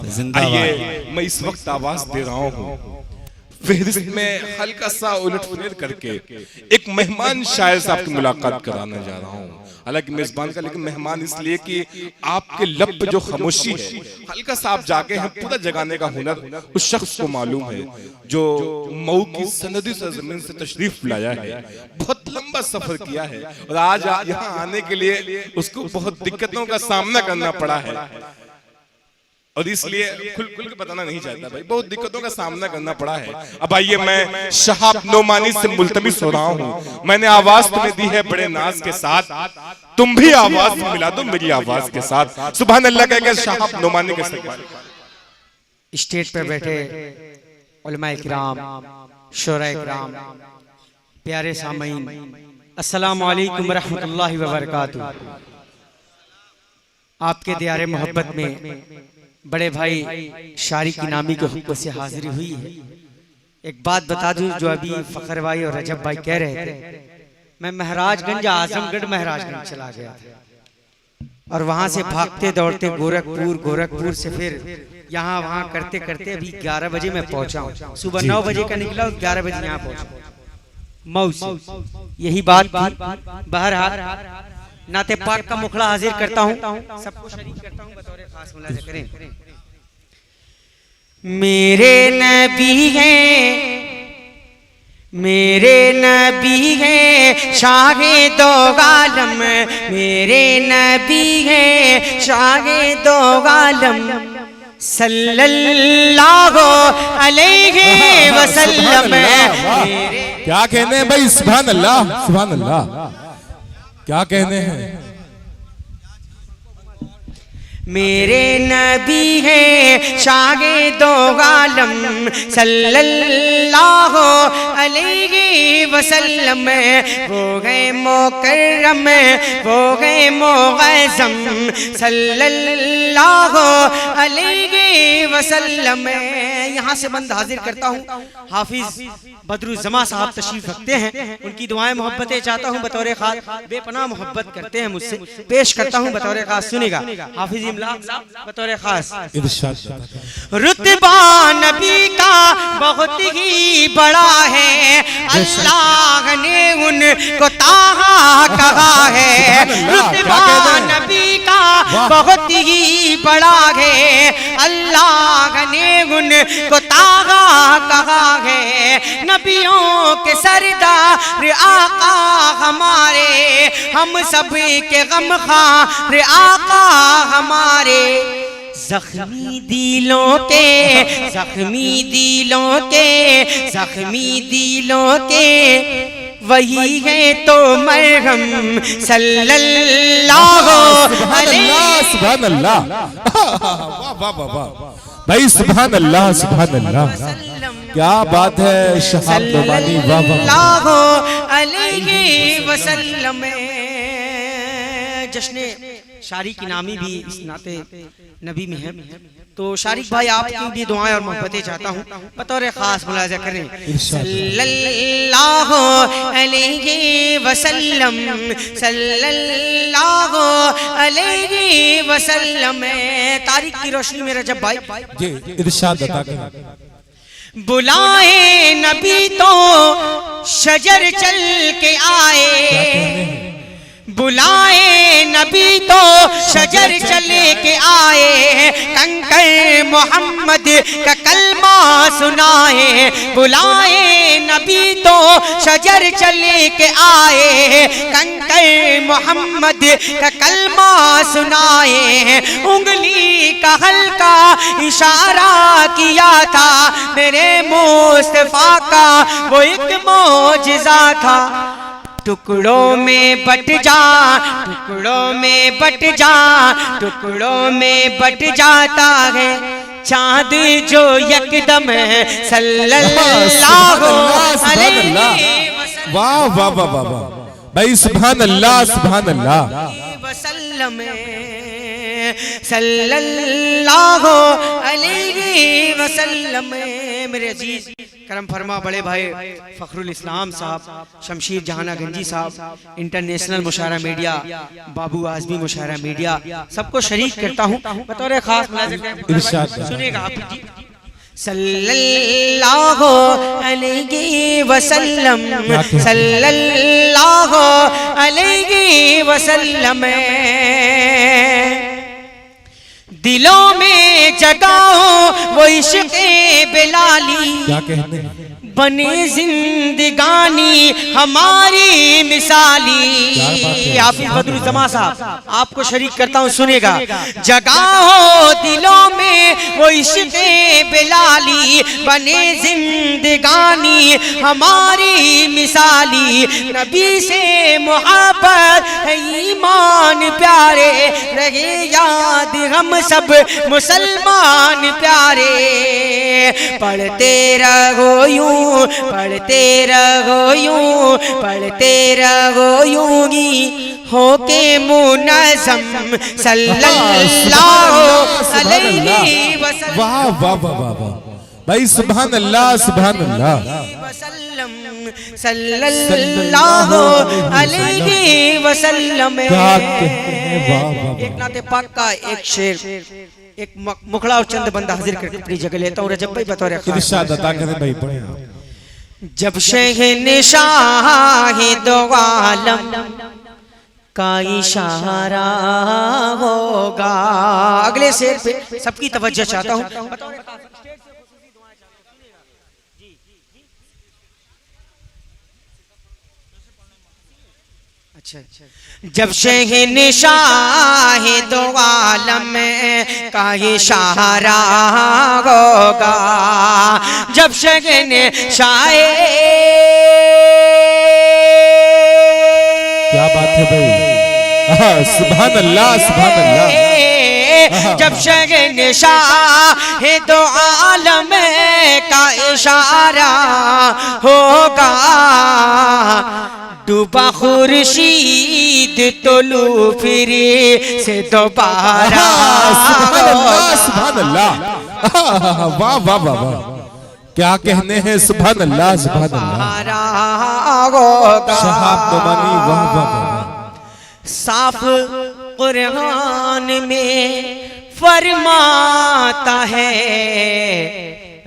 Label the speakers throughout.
Speaker 1: आइए मैं इस वक्त आवाज दे रहा हूँ फहरिस्त में हल्का सा उलट-फुलट करके एक मेहमान शायर साहब की मुलाकात कराने जा रहा हूँ। हालांकि मेजबान का, लेकिन मेहमान इसलिए कि आपके लब पे जो खामोशी है हल्का सा आप जाके हैं, पूरा जगाने का हुनर उस शख्स को मालूम है जो मऊ की सनदी सरजमीन से तशरीफ लाया है, बहुत लंबा सफर किया है और आज यहाँ आने के लिए उसको बहुत दिक्कतों का सामना करना पड़ा है और इसलिए खुल के बताना नहीं चाहता भाई, बहुत दिक्कतों का सामना करना पड़ा है। अब आइए मैं शहाब नोमानी से मुल्तमिस हो रहा हूँ, मैंने आवाज तुम्हें दी है बड़े नाज के साथ, तुम भी आवाज मिला दो मेरी आवाज के साथ। सुभान अल्लाह कहकर शहाब नोमानी के साथ
Speaker 2: स्टेज पे बैठे उलमाए किराम, शोराए किराम, प्यारे सामीन, अस्सलामु अलैकुम व रहमतुल्लाहि व बरकातुहू। आपके दियारे मोहब्बत में बड़े भाई शारी की नामी के हुक्म से हाजिरी हुई है। एक बात बता दूं, जो अभी फखर भाई और रजब भाई कह रहे थे, मैं महाराजगंज आजमगढ़ महाराजगंज चला गया था और वहां से भागते दौड़ते गोरखपुर से फिर यहाँ वहां करते करते अभी 11 बजे मैं पहुंचा हूँ। सुबह 9 बजे का निकला और 11 बजे यहाँ पहुंचा मऊ से। यही बात बहरहाल नाते पाक का मुखड़ा हाजिर करता हूँ, सबको शरीक करता हूँ, बतौर खास मुलाजा करें। मेरे नबी हैं, मेरे नबी हैं शाहे दो आलम, मेरे नबी हैं शाहे दो आलम, सल्लल्लाहु अलैहि वसल्लम।
Speaker 3: क्या कहने हैं भाई, सुभान अल्लाह सुभान अल्लाह, क्या कहने हैं।
Speaker 2: मेरे नबी हैं शाहे दो आलम, सल्लल्लाहु अलैहि वसल्लम, वो गए मुकर्रम वो गए मुअज़्ज़म, सल्लल्लाहु अलैहि वसल्लम। यहाँ से बंद हाजिर करता हूँ, हाफिज बदरुज़्ज़मा साहब तशरीफ रखते हैं, उनकी दुआएं मोहब्बतें चाहता हूँ बतौर खास, बेपनाह मोहब्बत करते हैं मुझसे, पेश करता हूँ बतौर खास। सुनेगा हाफिज इमला बतौर खास। रुतबा नबी का बहुत ही बड़ा है, अल्लाह ने उनको ताहा कहा है। रुतबा नबी का बहुत ही बड़ा है, अल्लाह ने उनको ताहा कहा है। नबियों के सरदार आका हमारे, हम सब के गमखार आका हमारे, जख्मी दिलों के जख्मी दिलों के जख्मी दिलों के वही है तो मरहम, सल्लल्लाहु अलैहि।
Speaker 3: सुभान अल्लाह, वाह वाह वाह भाई, सुभान अल्लाह सुभान अल्लाह, क्या बात है। शहाब नोमानी
Speaker 2: सल्लल्लाहु अलैहि वसल्लम। जश्न शारी की नामी भी इस नाते नबी में है, तो शारिक भाई आपकी भी दुआएं और मोहब्बतें चाहता हूँ बतौर खास मुलाजा करें। सल्लल्लाहु अलैहि वसल्लम, सल्लल्लाहु अलैहि वसल्लम। तारीख की रोशनी में रजब भाई
Speaker 3: जी इरशाद अता करें।
Speaker 2: बुलाए नबी तो शजर चल के आए, बुलाए नबी तो शजर चले के आए, कंकर मोहम्मद का कलमा सुनाए। बुलाए नबी तो शजर चले के आए, कंकर मोहम्मद का कलमा सुनाए। उंगली का हल्का इशारा किया था, मेरे मुस्तफा का वो एक मौजिज़ा था। टुकड़ों में बट जा, टुकड़ों में बट जा, टुकड़ों में बट जाता है चांद जो यकदम है, सल्लल्लाहु अलैहि वसल्लम।
Speaker 3: वाह वाह वाह वाह भाई, सुभान अल्लाह सुभान अल्लाह
Speaker 2: वसल्लम, सल्लल्लाहु अलैहि वसल्लम। मेरे अजीज करम फरमा बड़े भाई फखरुल इस्लाम साहब, शमशीर जहाना गंजी साहब, इंटरनेशनल मुशायरा मीडिया, बाबू आजमी मुशायरा मीडिया, सबको शरीक करता हूँ बतौर खास सुनिएगा आप जी। सल्लल्लाहु अलैहि वसल्लम, सल्लल्लाहु अलैहि वसल्लम, दिलों में जगाओ वो इश्क़े बिलाली,
Speaker 3: क्या कहते हैं?
Speaker 2: बने जिंदगानी हमारी मिसाली। आप बदरुज़्ज़मा साहब आपको शरीक करता हूँ सुनेगा। जगाओ दिलों में वो इश्क़े बिलाली, बने जिंदगानी हमारी मिसाली, नबी से मोहब्बत है ईमान प्यारे, रहे याद हम सब मुसलमान प्यारे, पढ़ते रहो यूं, पढ़ते रहो यूं, पढ़ते रहो यूंगी होके मुनज़्ज़म, सल्लल्लाहु अलैहि वसल्लम।
Speaker 3: वाह वाह वाह वाह वाह भाई, सुभान अल्लाह सुभान अल्लाह,
Speaker 2: सल्लल्लाहु अलैहि वसल्लम। एक नाते पाक का एक शेर, एक मुखड़ा और चंद बंदा हाजिर करके अपनी जगह लेता हूँ। रजब भाई बतौर
Speaker 3: इरशाद अता करें भाई, पढ़े।
Speaker 2: जब शहंशाह दो आलम का इशारा होगा, अगले शेर पे सबकी तवज्जो चाहता हूँ। अच्छा, जब शहंशाह दो आलम का इशारा होगा, जब शहंशाह,
Speaker 3: क्या बात है भाई, सुभान अल्लाह सुभान अल्लाह।
Speaker 2: जब शहंशाह दो आलम का इशारा होगा, डूबा खुर्शीद तोलू फिरे से दोबारा।
Speaker 3: सुभान अल्लाह सुभान अल्लाह, वाह वाह वाह वाह, क्या कहने हैं, सुभान अल्लाह सुभान अल्लाह। शहाब नमानी, वाह वाह वाह।
Speaker 2: साफ कुरान में फरमाता है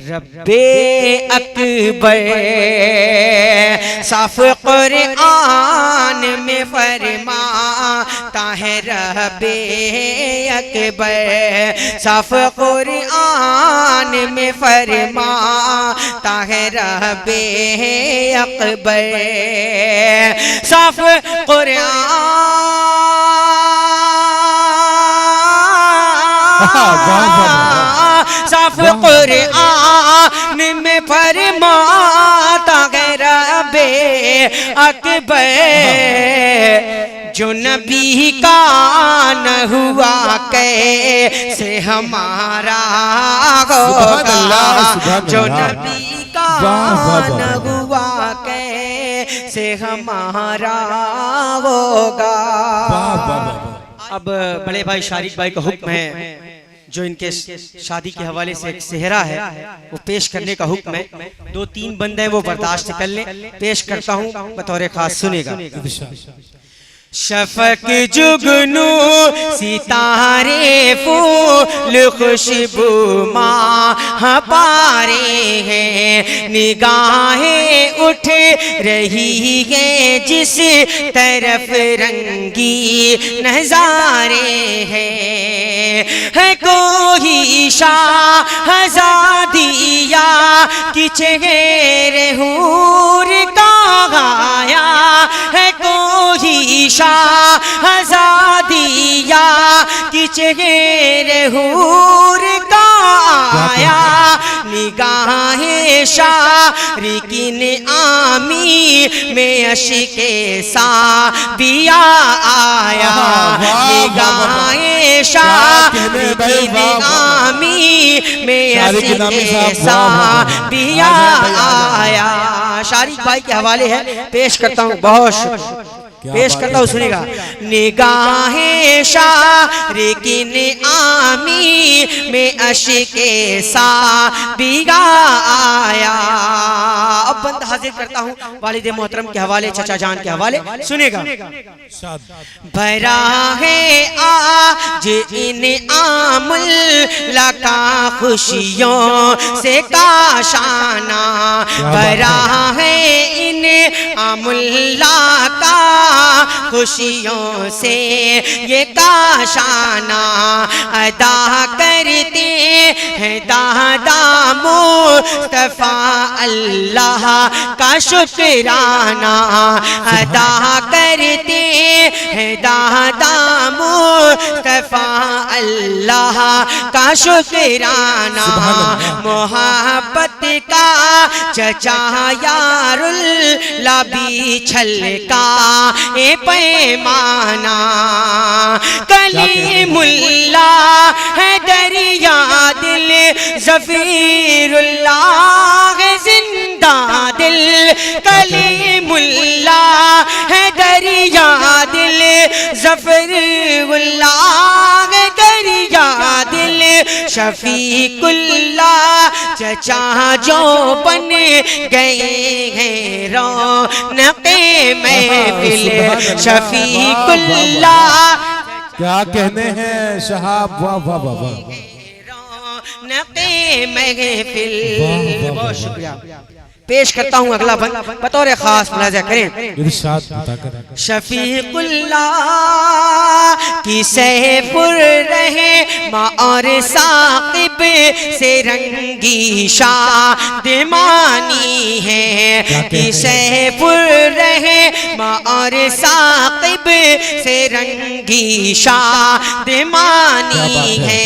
Speaker 2: रब्बे अकबर, साफ कुरान में फरमाता है रब्बे अकबर, साफ कुरान में फरमाता है रब्बे अकबर, साफ साफ कुरान में फरमाता है रब्बे अकबर, जो नबी का न हुआ कैसे हमारा होगा, जो नबी का न हुआ कैसे हमारा होगा। अब बड़े भाई शारिक भाई का हुक्म है, जो इनके शादी के हवाले से एक सेहरा है वो पेश करने का हुक्म है। 2-3 बंदे वो बर्दाश्त कर लें, पेश करता हूँ बतौर खास, सुनेगा। शफक जुगनू सितारे फूल खुशबू माह पारे हैं, निगाहें उठ रही है जिस तरफ रंगी नजारे हैं, कोई शाहज़ादिया की चेहरे हूर का गाया है, कोई शाहज़ादिया की चेहरे हूर का आया, निगाहें शारिकीन आमी में अशिके साबिया आया, निगाहें शारिकीन आमी में अशिके साबिया आया। शारिक भाई के हवाले है, पेश करता हूँ। बहुत शुक्रिया। पेश करता हूँ, सुनेगा। निगाहे शारिकीन आमी में अश्के सादिया आया। अब बंद हाजिर करता हूँ वालिद मोहतरम के हवाले, चचा जान के हवाले, सुनेगा। भरा है आज इन आमुल लका खुशियों से काशाना, भरा है इन आमुल्ला का खुशियों से ये काशाना, अदा करते हैं दादा मुस्तफा अल्लाह का शुक्राना, अदा करते हैं दादा मुस्तफा अल्लाह का शुक्राना। मोहब्बत का चचा यारुल्लाह भी छलका ए पैमाना, कलीमुल्लाह है दरिया दिल, ज़फ़ीरुल्लाह है जिंदा दिल, कलीमुल्लाह है दरिया दिल, ज़फ़रुल्लाह है दरिया दिल, शफीकुल्लाह चचा जो बन गए हैं रौनक़े महफ़िल, शफीकुल्लाह
Speaker 3: क्या कहने हैं शहाब, वाह वाह वाह वाह,
Speaker 2: रौनक़े महफ़िल। बहुत शुक्रिया। पेश करता हूँ अगला बंद, बतौर खास मुलाज़ा करें।
Speaker 3: इरशाद अता करें।
Speaker 2: शफीकुल्लाह की सैफुर रहे माँ और साकिब से रंगी शादमानी है, कि सैफुर रहे माँ और साकिब से रंगी शादमानी है।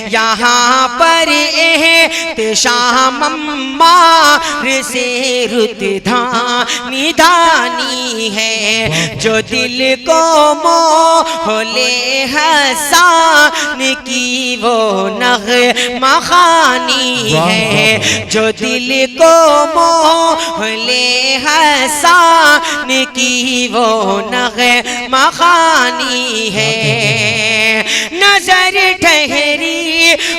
Speaker 2: यहाँ पर एहतिशाम अम्मार से रुतधानी धानी है, जो दिल को मोहले हसान की वो नग़मा ख़ानी है, जो दिल को मोहले हसान की वो नग़मा ख़ानी है। नजर ठहरी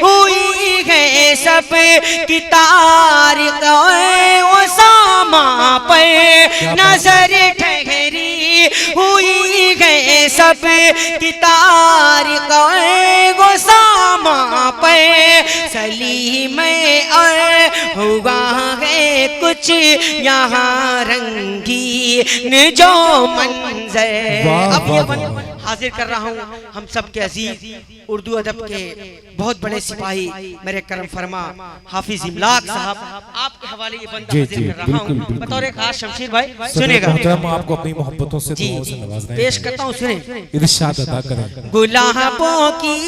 Speaker 2: हुई है सब की तारीख़ उसामा पर, नजर ठहरी हुई है सब की तारीख़ उसामा पर, सलीम और हुआ है कुछ यहाँ रंगीन जो मंजर। अब ये बन हाजिर कर रहा हूँ हम सब के अजीज उर्दू अदब के बहुत बड़े सिपाही मेरे करम फरमा हाफिज इमलाक साहब, आपके हवाले ये बंदा हाजिर कर रहा हूँ बतौर खास। शमशीर भाई सुनेगा।
Speaker 3: हम आपको अपनी मोहब्बतों से दुआओं से नवाज रहे हैं।
Speaker 2: पेश करता हूँ, सुने।
Speaker 3: इरशाद अता करें।
Speaker 2: गुलाबों की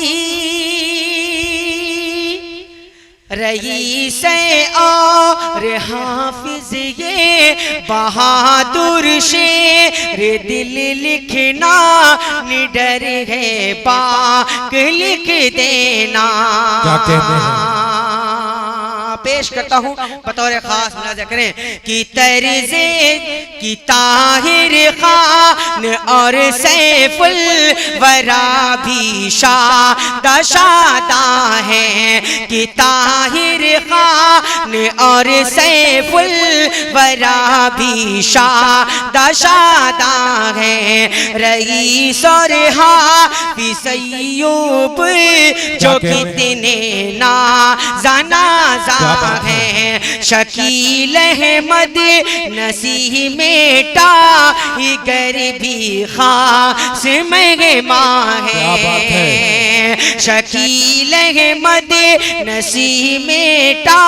Speaker 2: रईस और हाफिज ये बहादुर शेर दिल लिखना, निडर है पाक लिख देना।
Speaker 3: क्या कहते हैं?
Speaker 2: पेश करता हूँ बतौर खास मुलाज़ा करें कि तर्ज़े की ताहिर खान और सैफुल वरा भी शादा शादा है, कि ताहिर खान और सैफुल वरा भी शादा शादा है। रईस और हाफिज़ अय्यूब जो कितने नाज़ा है, शकील अहमद नसीह मेटा गर भी खास मेहमा है, शकील अहमद नसीह मेटा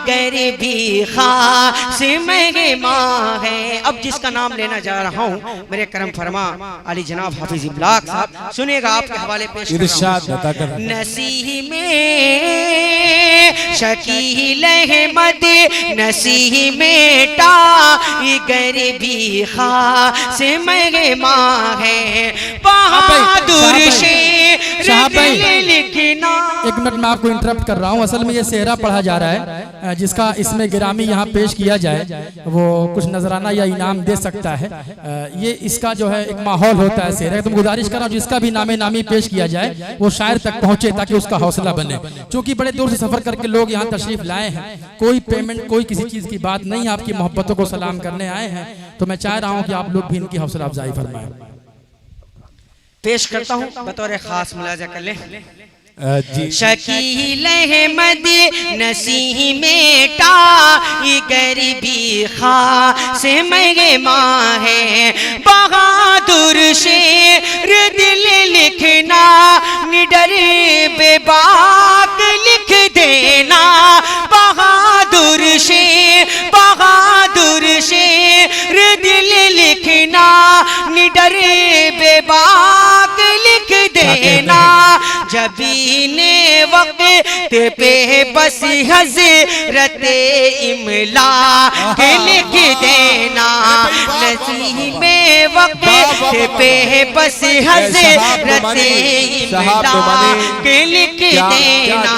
Speaker 2: गर भी खास मेहमा है। अब जिसका नाम लेना जा रहा हूँ मेरे करम फरमा अली जनाब हाफिज इमलाक साहब, सुनेगा आपके हवाले पेश कर। नसीह में शकील अहमद नसीह मेटा गर भी खास मेहमा है, बहादुर शेर दिल लिखना।
Speaker 4: एक मिनट में आपको इंटरप्ट कर रहा हूँ, असल में ये सेहरा पढ़ा जा रहा है, जिसका इसमें गिरामी यहाँ पेश किया जाए वो कुछ नजराना या इनाम दे सकता है। ये इसका जो है एक माहौल होता है शेर, तुम गुजारिश कर रहा हूँ जिसका भी नामे नामी पेश किया जाए वो शायर तक पहुँचे ताकि उसका हौसला बने। क्योंकि बड़े दूर से सफर करके लोग यहाँ तशरीफ लाए हैं, कोई पेमेंट कोई किसी चीज़ की बात नहीं, आपकी मोहब्बतों को सलाम करने आए हैं, तो मैं चाह रहा हूँ कि आप लोग भी इनकी हौसला अफजाई फरमाएं।
Speaker 2: पेश करता हूँ बतौर खास मुलाजा कर ले।
Speaker 3: जी
Speaker 2: शकील अहमद नसीमेटा ये गरीबी खा से मेहमां है, बहादुर शेर दिल लिखना निडर बेबाक लिख देना, बहादुर शेर दिल लिखना निडर बेबाक लिख देना, जबीने वक्त पे बस हज़रत इमला के लिख देना, नसीमे वक्त पे बस हज़रत इमला के लिख देना,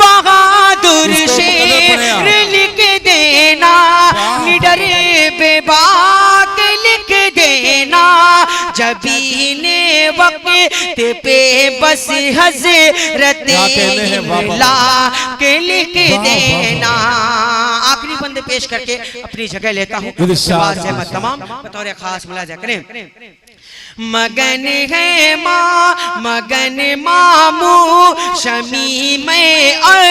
Speaker 2: बहादुर शेर लिख देना निडर बेबाक लिख देना, जबीने वक्त पे बस हज़रत इमला के लिख देना। आखिरी बंद पेश करके अपनी जगह लेता हूँ, तमाम बतौर खास मुलाजा करें। मगन है माँ मगन मामू शमी में और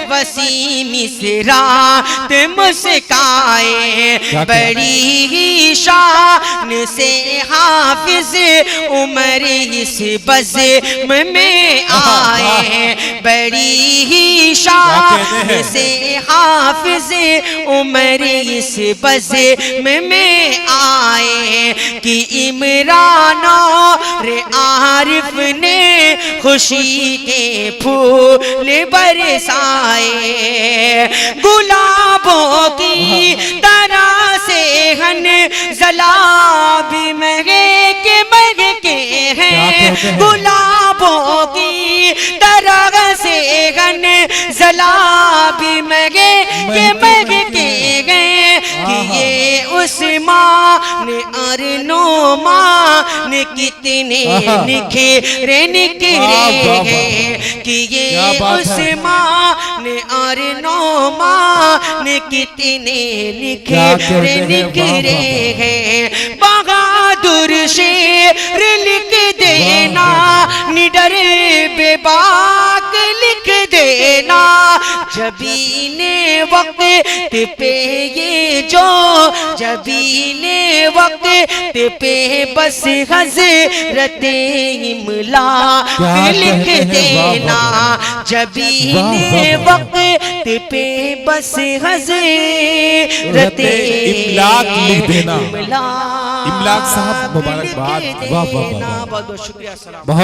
Speaker 2: वसी मिसरात मुस्काए, बड़ी ही शान से हाफिज उमर इस बज़्म में आए, बड़ी ही शान से हाफिज उमर इस बज़्म में आए कि इमरान रे आरिफ ने खुशी के फूल बरसाए, गुलाबों की तरह से हन जलाबी महके हैं, गुलाबों की तरह से हन जलाबी महके हैं, कि ये उस्मान और नोमान कितने निखरे हैं, कि ये उस्मान और नोमान कितने निखरे हैं, बहादुर शेर लिख देना निडर बेबाक लिख देना, जबीने वक्त पे ये जो जबीने वक्त पे बस हज़रत इमला लिख देना, जबीने वक्त पे बस हज़रत
Speaker 3: इमलाक लिख देना।
Speaker 2: इमला
Speaker 3: इमलाक साहब मुबारकबाद, वाह वाह वाह,
Speaker 2: बहुत बहुत शुक्रिया।